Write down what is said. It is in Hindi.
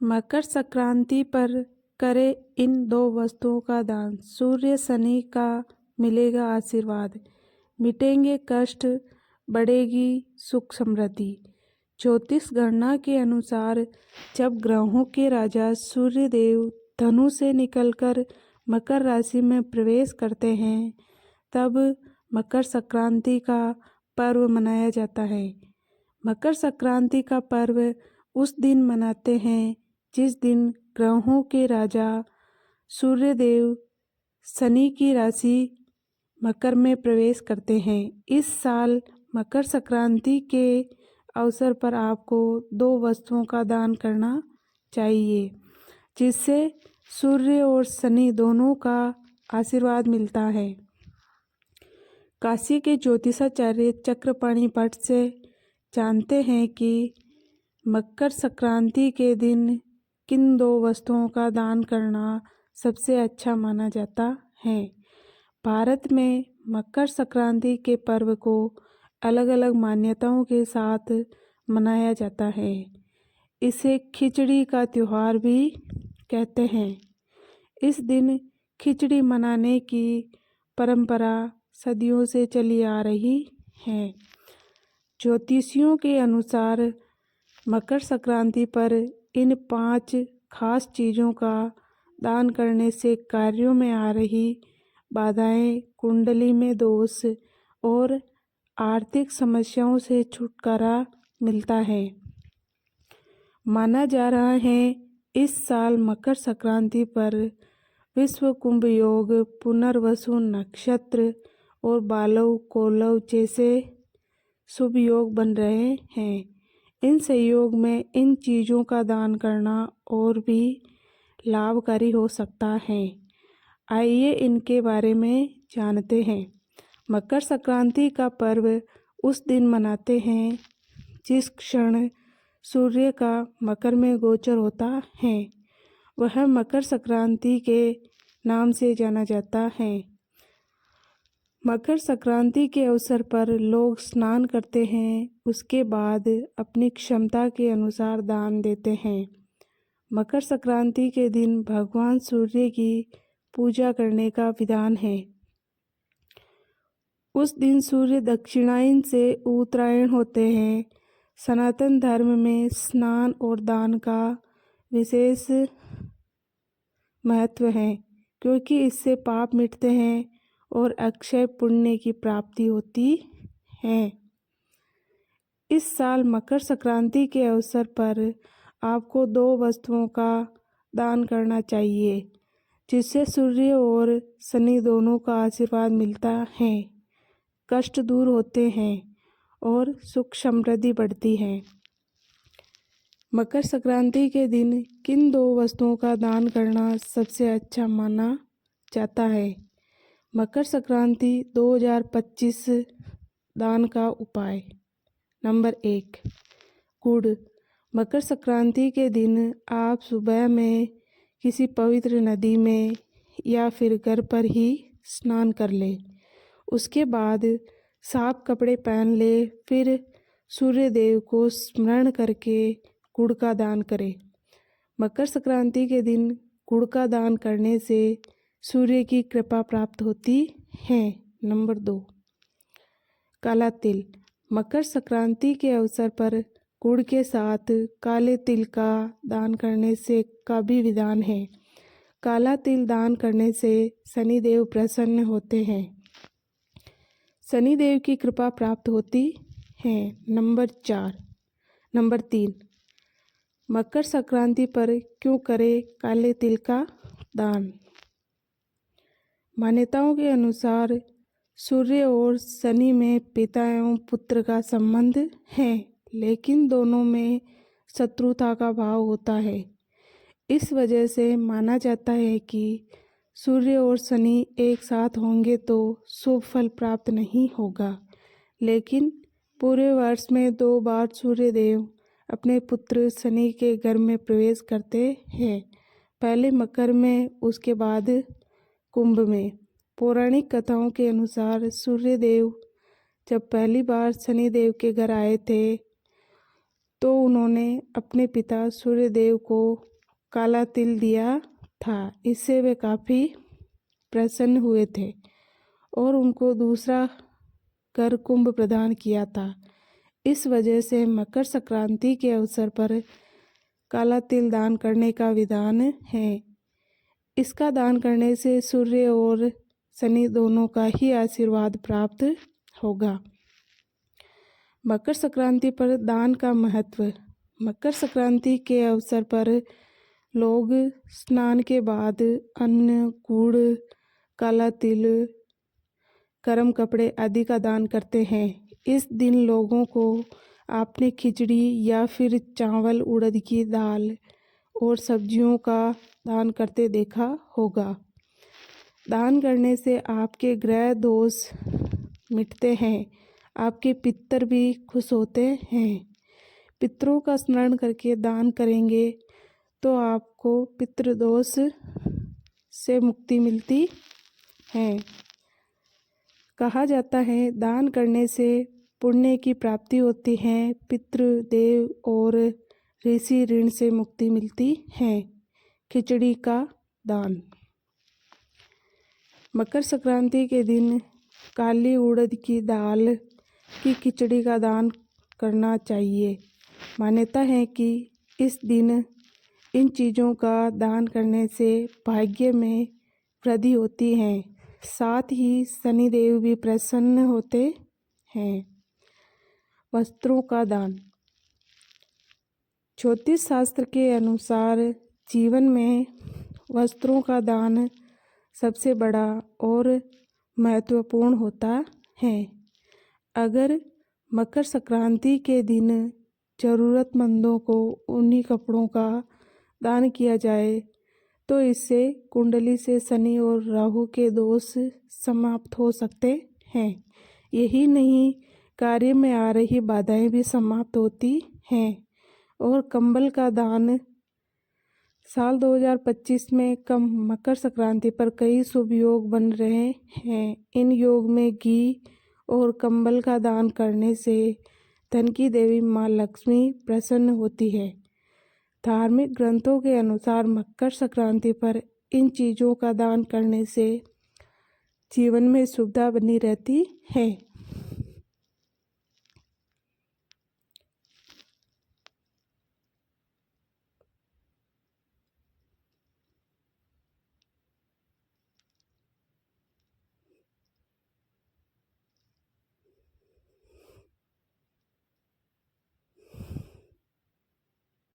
मकर संक्रांति पर करें इन दो वस्तुओं का दान। सूर्य शनि का मिलेगा आशीर्वाद, मिटेंगे कष्ट, बढ़ेगी सुख समृद्धि। ज्योतिष गणना के अनुसार जब ग्रहों के राजा सूर्य देव धनु से निकलकर मकर राशि में प्रवेश करते हैं, तब मकर संक्रांति का पर्व मनाया जाता है। मकर संक्रांति का पर्व उस दिन मनाते हैं जिस दिन ग्रहों के राजा सूर्य देव शनि की राशि मकर में प्रवेश करते हैं। इस साल मकर संक्रांति के अवसर पर आपको दो वस्तुओं का दान करना चाहिए, जिससे सूर्य और शनि दोनों का आशीर्वाद मिलता है। काशी के ज्योतिषाचार्य चक्रपाणि भट्ट से जानते हैं कि मकर संक्रांति के दिन किन दो वस्तुओं का दान करना सबसे अच्छा माना जाता है। भारत में मकर संक्रांति के पर्व को अलग अलग मान्यताओं के साथ मनाया जाता है। इसे खिचड़ी का त्यौहार भी कहते हैं। इस दिन खिचड़ी मनाने की परंपरा सदियों से चली आ रही है। ज्योतिषियों के अनुसार मकर संक्रांति पर इन 5 खास चीज़ों का दान करने से कार्यों में आ रही बाधाएं, कुंडली में दोष और आर्थिक समस्याओं से छुटकारा मिलता है। माना जा रहा है इस साल मकर संक्रांति पर विश्व कुंभ योग, पुनर्वसु नक्षत्र और बालव कोलव जैसे शुभ योग बन रहे हैं। इन संयोग में इन चीज़ों का दान करना और भी लाभकारी हो सकता है। आइए इनके बारे में जानते हैं। मकर संक्रांति का पर्व उस दिन मनाते हैं जिस क्षण सूर्य का मकर में गोचर होता है, वह मकर संक्रांति के नाम से जाना जाता है। मकर संक्रांति के अवसर पर लोग स्नान करते हैं, उसके बाद अपनी क्षमता के अनुसार दान देते हैं। मकर संक्रांति के दिन भगवान सूर्य की पूजा करने का विधान है। उस दिन सूर्य दक्षिणायन से उत्तरायण होते हैं। सनातन धर्म में स्नान और दान का विशेष महत्व है, क्योंकि इससे पाप मिटते हैं और अक्षय पुण्य की प्राप्ति होती है। इस साल मकर संक्रांति के अवसर पर आपको 2 वस्तुओं का दान करना चाहिए, जिससे सूर्य और शनि दोनों का आशीर्वाद मिलता है, कष्ट दूर होते हैं और सुख समृद्धि बढ़ती है। मकर संक्रांति के दिन किन 2 वस्तुओं का दान करना सबसे अच्छा माना जाता है? मकर संक्रांति 2025 दान का उपाय। नंबर 1, गुड़। मकर संक्रांति के दिन आप सुबह में किसी पवित्र नदी में या फिर घर पर ही स्नान कर लें। उसके बाद साफ कपड़े पहन ले, फिर सूर्य देव को स्मरण करके गुड़ का दान करें। मकर संक्रांति के दिन गुड़ का दान करने से सूर्य की कृपा प्राप्त होती है। नंबर 2, काला तिल। मकर संक्रांति के अवसर पर गुड़ के साथ काले तिल का दान करने से का भी विधान है। काला तिल दान करने से शनिदेव प्रसन्न होते हैं, शनिदेव की कृपा प्राप्त होती है। नंबर 3, मकर संक्रांति पर क्यों करें काले तिल का दान? मान्यताओं के अनुसार सूर्य और शनि में पिता एवं पुत्र का संबंध है, लेकिन दोनों में शत्रुता का भाव होता है। इस वजह से माना जाता है कि सूर्य और शनि एक साथ होंगे तो शुभ फल प्राप्त नहीं होगा। लेकिन पूरे वर्ष में 2 बार सूर्य देव अपने पुत्र शनि के घर में प्रवेश करते हैं, पहले मकर में, उसके बाद कुंभ में। पौराणिक कथाओं के अनुसार सूर्य देव जब पहली बार शनि देव के घर आए थे, तो उन्होंने अपने पिता सूर्य देव को काला तिल दिया था। इससे वे काफ़ी प्रसन्न हुए थे और उनको दूसरा कर कुंभ प्रदान किया था। इस वजह से मकर संक्रांति के अवसर पर काला तिल दान करने का विधान है। इसका दान करने से सूर्य और शनि दोनों का ही आशीर्वाद प्राप्त होगा। मकर संक्रांति पर दान का महत्व। मकर संक्रांति के अवसर पर लोग स्नान के बाद अन्न, गुड़, काला तिल, गर्म कपड़े आदि का दान करते हैं। इस दिन लोगों को आपने खिचड़ी या फिर चावल, उड़द की दाल और सब्जियों का दान करते देखा होगा। दान करने से आपके ग्रह दोष मिटते हैं, आपके पितर भी खुश होते हैं। पितरों का स्मरण करके दान करेंगे तो आपको पितृदोष से मुक्ति मिलती है। कहा जाता है दान करने से पुण्य की प्राप्ति होती है, पितृ, देव और ऋषि ऋण से मुक्ति मिलती है। खिचड़ी का दान। मकर संक्रांति के दिन काली उड़द की दाल की खिचड़ी का दान करना चाहिए। मान्यता है कि इस दिन इन चीज़ों का दान करने से भाग्य में वृद्धि होती है, साथ ही शनिदेव भी प्रसन्न होते हैं। वस्त्रों का दान। ज्योतिष शास्त्र के अनुसार जीवन में वस्त्रों का दान सबसे बड़ा और महत्वपूर्ण होता है। अगर मकर संक्रांति के दिन ज़रूरतमंदों को उन्हीं कपड़ों का दान किया जाए तो इससे कुंडली से शनि और राहु के दोष समाप्त हो सकते हैं। यही नहीं, कार्य में आ रही बाधाएं भी समाप्त होती हैं। और कंबल का दान। साल 2025 में मकर संक्रांति पर कई शुभ योग बन रहे हैं। इन योग में घी और कंबल का दान करने से धन की देवी माँ लक्ष्मी प्रसन्न होती है। धार्मिक ग्रंथों के अनुसार मकर संक्रांति पर इन चीज़ों का दान करने से जीवन में सुविधा बनी रहती है।